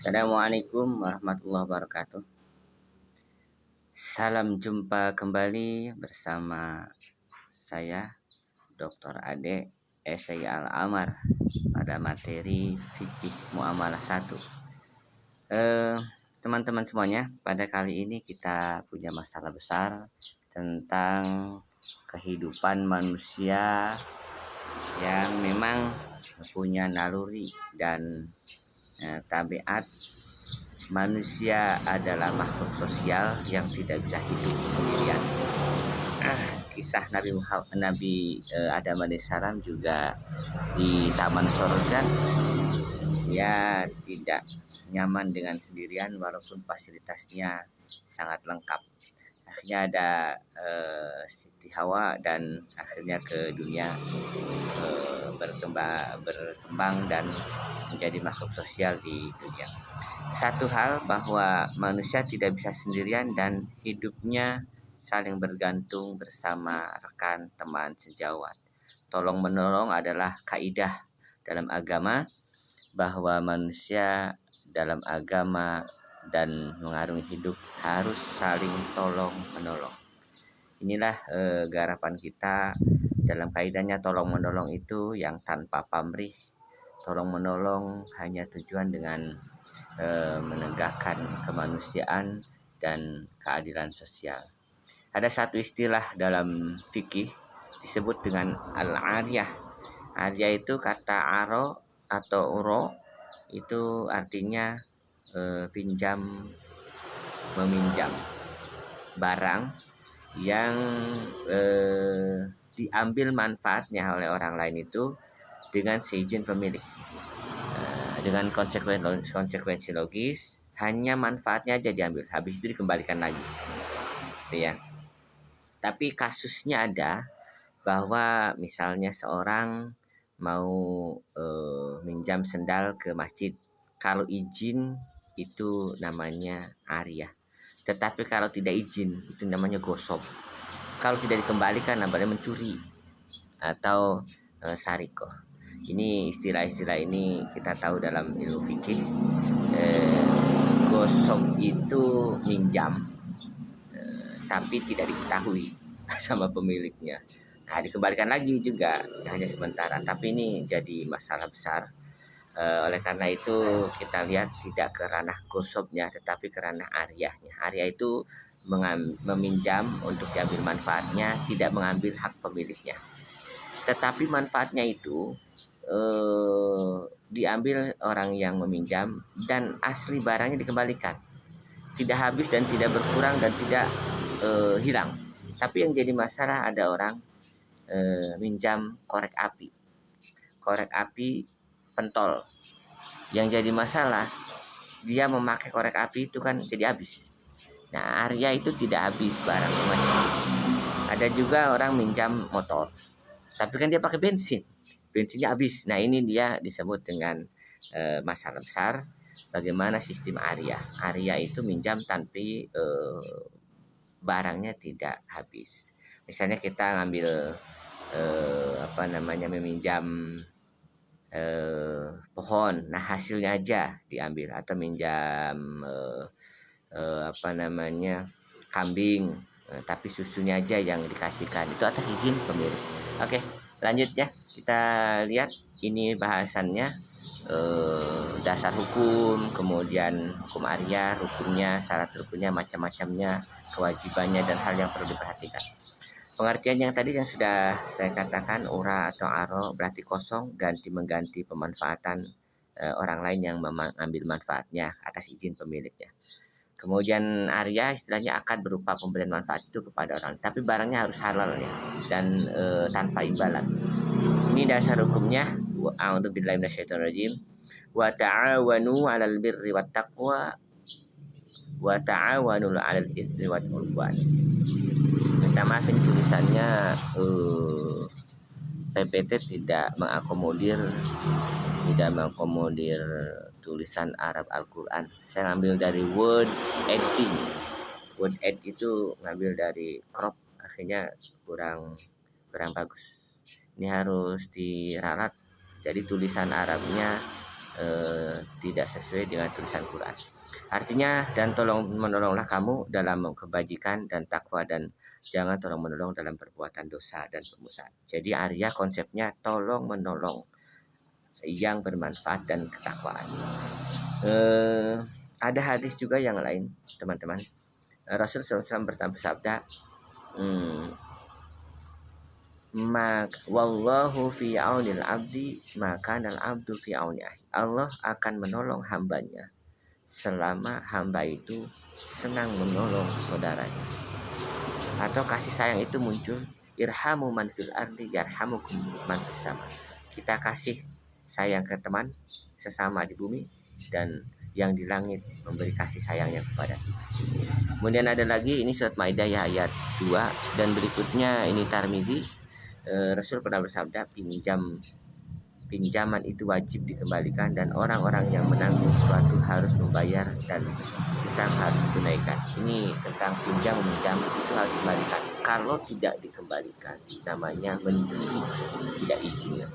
Assalamualaikum warahmatullahi wabarakatuh. Salam jumpa kembali bersama saya Dr. Ade Esy Al-Amar pada materi fikih muamalah 1. Teman-teman semuanya, pada kali ini kita punya masalah besar tentang kehidupan manusia yang memang punya naluri dan tabiat. Manusia adalah makhluk sosial yang tidak bisa hidup sendirian. Kisah Nabi Adam alaihissalam juga di taman sorga, dia tidak nyaman dengan sendirian walaupun fasilitasnya sangat lengkap. Akhirnya ada Siti Hawa dan akhirnya ke dunia berkembang dan menjadi makhluk sosial di dunia. Satu hal bahwa manusia tidak bisa sendirian dan hidupnya saling bergantung bersama rekan, teman, sejawat. Tolong menolong adalah kaidah dalam agama, bahwa manusia dalam agama dan mengarungi hidup harus saling tolong menolong. Inilah garapan kita dalam kaidahnya. Tolong menolong itu yang tanpa pamrih. Tolong menolong hanya tujuan dengan menegakkan kemanusiaan dan keadilan sosial. Ada satu istilah dalam fikih disebut dengan al-ariyah. Ariyah itu kata aro atau uro, itu artinya pinjam meminjam barang yang diambil manfaatnya oleh orang lain itu dengan seizin pemilik. Dengan konsekuensi logis, hanya manfaatnya aja diambil, habis itu dikembalikan lagi, gitu ya. Tapi kasusnya ada bahwa misalnya seorang mau minjam sendal ke masjid, kalau izin itu namanya ariyah. Tetapi kalau tidak izin itu namanya gosok. Kalau tidak dikembalikan namanya mencuri atau sarikoh. Ini istilah-istilah ini kita tahu dalam ilmu fikih. Gosok itu minjam, tapi tidak diketahui sama pemiliknya. Nah, dikembalikan lagi juga hanya sementara. Tapi ini jadi masalah besar. Oleh karena itu kita lihat tidak ke ranah gosoknya, tetapi ke ranah ariyahnya. Ariyah itu meminjam untuk diambil manfaatnya, tidak mengambil hak pemiliknya. Tetapi manfaatnya itu diambil orang yang meminjam dan asli barangnya dikembalikan, tidak habis dan tidak berkurang dan tidak hilang. Tapi yang jadi masalah, ada orang minjam korek api pentol. Yang jadi masalah, dia memakai korek api itu kan jadi habis. Nah, arya itu tidak habis barang masih. Ada juga orang minjam motor, tapi kan dia pakai bensinnya habis. Nah, ini dia disebut dengan masalah besar. Bagaimana sistem arya? Arya itu minjam tapi barangnya tidak habis. Misalnya kita ngambil meminjam pohon, nah hasilnya aja diambil, atau minjam kambing, tapi susunya aja yang dikasihkan, itu atas izin pemilik. Oke, lanjut ya, kita lihat ini bahasannya, dasar hukum, kemudian hukum arya, rukunnya, syarat rukunnya, macam-macamnya, kewajibannya, dan hal yang perlu diperhatikan. Pengertian yang tadi yang sudah saya katakan, ura atau aro berarti kosong, mengganti pemanfaatan orang lain yang mengambil manfaatnya atas izin pemiliknya. Kemudian arya istilahnya akad berupa pemberian manfaat itu kepada orang, tapi barangnya harus halal ya, dan tanpa imbalan. Ini dasar hukumnya. A'udzubillahi minasyaitonirrajim. Wa ta'awanu 'alal birri wat taqwa wa ta'awanu 'alal itsmi wal 'udwan. Minta maaf, ini tulisannya PPT tidak mengakomodir tulisan Arab Al-Quran. Saya ngambil dari word editing. Word edit itu ngambil dari crop, akhirnya kurang bagus. Ini harus diralat. Jadi tulisan Arabnya tidak sesuai dengan tulisan Quran. Artinya, dan tolong menolonglah kamu dalam kebajikan dan takwa, dan jangan tolong menolong dalam perbuatan dosa dan pemusat. Jadi Arya konsepnya tolong menolong yang bermanfaat dan ketakwaan. Ada hadis juga yang lain, teman-teman. Rasul SAW bersabda, wallahu fi aunil abdi maka al abdu fi auni. Allah akan menolong hambanya selama hamba itu senang menolong saudaranya. Atau kasih sayang itu muncul, irhamu man fil ardi yarhamukum man fis sama. Kita kasih sayang ke teman sesama di bumi, dan yang di langit memberi kasih sayangnya kepada kita. Kemudian ada lagi, ini surat Maidah ya, ayat 2, dan berikutnya ini Tirmidzi. Rasul pernah bersabda, pinjaman itu wajib dikembalikan, dan orang-orang yang menanggung sesuatu harus membayar dan hutang harus tunaikan. Ini tentang pinjam meminjam itu harus dikembalikan. Kalau tidak dikembalikan namanya mencuri, tidak izin.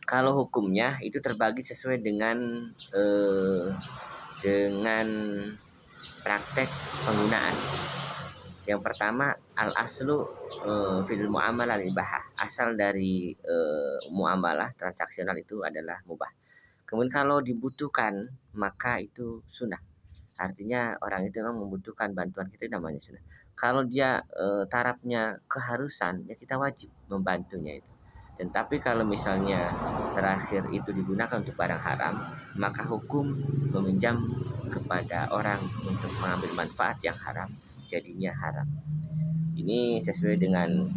Kalau hukumnya itu terbagi sesuai dengan praktek penggunaan. Yang pertama, al-aslu fil muamalah ibahah. Asal dari muamalah transaksional itu adalah mubah. Kemudian kalau dibutuhkan maka itu sunnah. Artinya orang itu memang membutuhkan bantuan kita, namanya sunnah. Kalau dia tarafnya keharusan, ya kita wajib membantunya itu. Dan tapi kalau misalnya terakhir itu digunakan untuk barang haram, maka hukum meminjam kepada orang untuk mengambil manfaat yang haram jadinya haram. Ini sesuai dengan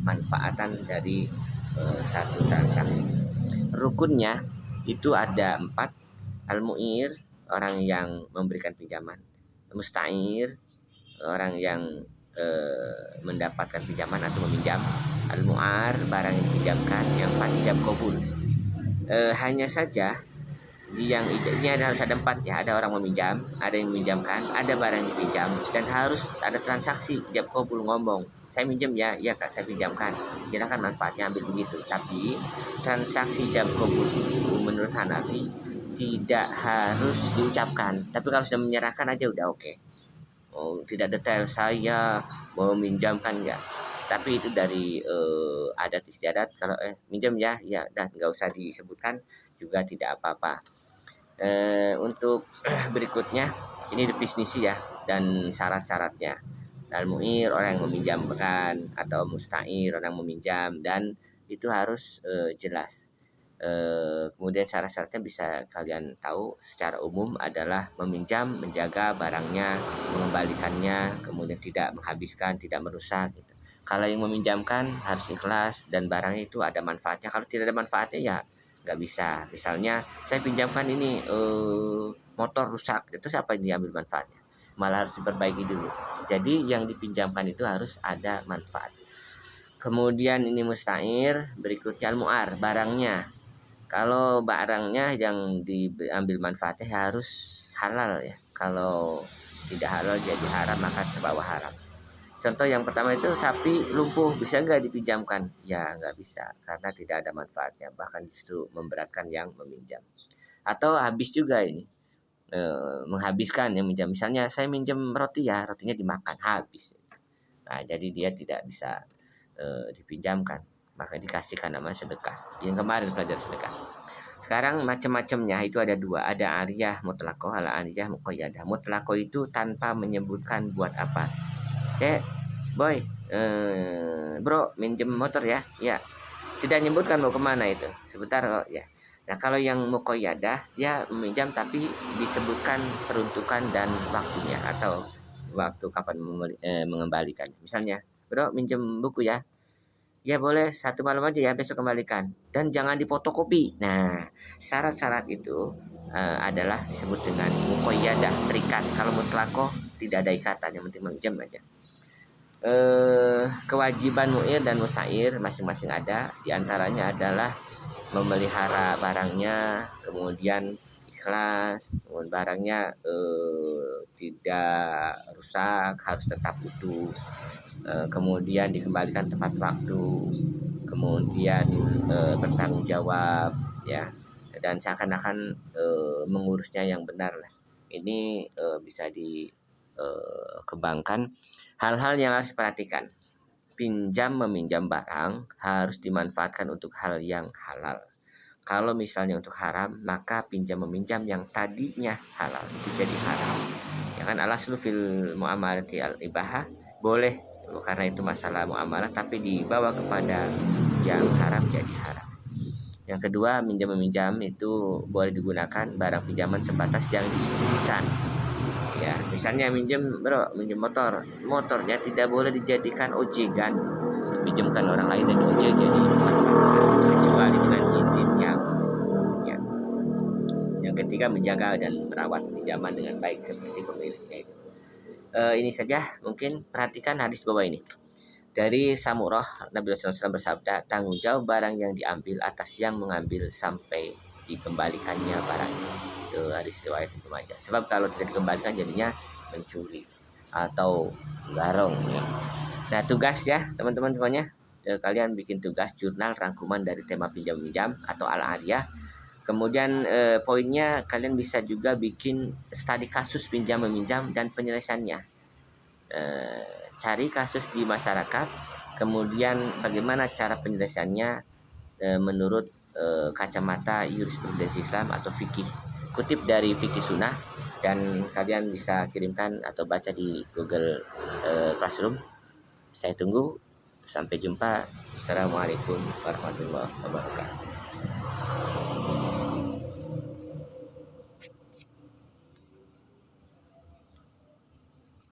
manfaatan dari satu transaksi. Rukunnya itu ada 4. Al-mu'ir, orang yang memberikan pinjaman. Musta'ir, orang yang mendapatkan pinjaman atau meminjam. Al-mu'ar, barang yang dipinjamkan. Yang 4, ijab qabul. Hanya saja yang ini harus ada 4 ya. Ada orang meminjam, ada yang meminjamkan, ada barang yang dipinjam, dan harus ada transaksi ijab qabul, ngomong, saya minjem ya, iya Kak saya pinjamkan, silakan manfaatnya ambil, begitu. Tapi transaksi ijab qabul menurut Hanafi tidak harus diucapkan, tapi kalau sudah menyerahkan aja udah oke. Tidak detail saya mau minjamkan ya, tapi itu dari adat istiadat. Kalau minjem ya, ya dah nggak usah disebutkan juga, tidak apa-apa. Untuk berikutnya ini definisi ya dan syarat-syaratnya. Al-mu'ir, orang yang meminjamkan, atau musta'ir, orang meminjam, dan itu harus jelas. Kemudian syarat-syaratnya bisa kalian tahu secara umum adalah meminjam, menjaga barangnya, mengembalikannya, kemudian tidak menghabiskan, tidak merusak gitu. Kalau yang meminjamkan harus ikhlas dan barangnya itu ada manfaatnya. Kalau tidak ada manfaatnya ya nggak bisa. Misalnya saya pinjamkan ini motor rusak, itu siapa yang diambil manfaatnya? Malah harus diperbaiki dulu. Jadi yang dipinjamkan itu harus ada manfaat. Kemudian ini musta'ir, berikutnya al-mu'ar, barangnya. Kalau barangnya yang diambil manfaatnya harus halal ya. Kalau tidak halal jadi haram, maka terbawa haram. Contoh yang pertama itu sapi lumpuh, bisa nggak dipinjamkan? Ya nggak bisa, karena tidak ada manfaatnya, bahkan justru memberatkan yang meminjam. Atau habis juga ini, menghabiskan yang minjam. Misalnya saya minjam roti ya, rotinya dimakan habis. Nah jadi dia tidak bisa dipinjamkan, maka dikasihkan nama sedekah. Yang kemarin belajar sedekah. Sekarang macam-macamnya itu ada 2. Ada ariyah mutlaqoh, ala ariyah muqayyadah. Mutlaqoh itu tanpa menyebutkan buat apa. Boy, bro minjem motor ya. Ya, tidak menyebutkan mau kemana itu. Sebentar kok ya. Nah kalau yang muqayyadah, dia meminjam tapi disebutkan peruntukan dan waktunya, atau waktu kapan mengembalikan. Misalnya, bro minjem buku ya. Ya boleh, 1 malam aja ya, besok kembalikan. Dan jangan difotokopi. Nah, syarat-syarat itu adalah disebut dengan muqayyadah, terikat. Kalau mutlaqoh tidak ada ikatan, yang penting minjem aja. Kewajiban mu'ir dan musta'ir masing-masing ada. Di antaranya adalah memelihara barangnya, kemudian ikhlas, kemudian barangnya tidak rusak, harus tetap utuh, kemudian dikembalikan tepat waktu, kemudian bertanggung jawab ya, dan seakan-akan mengurusnya yang benar lah. Ini bisa dikembangkan. Hal-hal yang harus diperhatikan: pinjam meminjam barang harus dimanfaatkan untuk hal yang halal. Kalau misalnya untuk haram, maka pinjam meminjam yang tadinya halal itu jadi haram. Ya kan, al-aslu fil muamalati al-ibahah, boleh karena itu masalah muamalah, tapi dibawa kepada yang haram jadi haram. Yang kedua, minjam meminjam itu boleh digunakan barang pinjaman sebatas yang diizinkan. Ya, misalnya minjem motornya tidak boleh dijadikan ojekan, pinjamkan orang lain dan ojek jadi, kecuali dengan izin yang ya. Yang ketiga, menjaga dan merawat pinjaman dengan baik seperti pemiliknya itu. Ini saja, mungkin perhatikan hadis bawah ini. Dari Samurah, Nabi SAW bersabda, tanggung jawab barang yang diambil atas yang mengambil sampai dikembalikannya barangnya. Itu hadis riwayat Ibnu Majah. Sebab kalau tidak dikembalikan jadinya mencuri atau garong ya. Nah, tugas ya teman-teman semuanya, kalian bikin tugas jurnal rangkuman dari tema pinjam-pinjam atau al-ariyah. Kemudian poinnya, kalian bisa juga bikin studi kasus pinjam meminjam dan penyelesaiannya. Cari kasus di masyarakat, kemudian bagaimana cara penyelesaiannya menurut kacamata jurisprudensi Islam atau fikih. Kutip dari fikih sunnah, dan kalian bisa kirimkan atau baca di Google Classroom. Saya tunggu. Sampai jumpa. Assalamualaikum warahmatullahi wabarakatuh.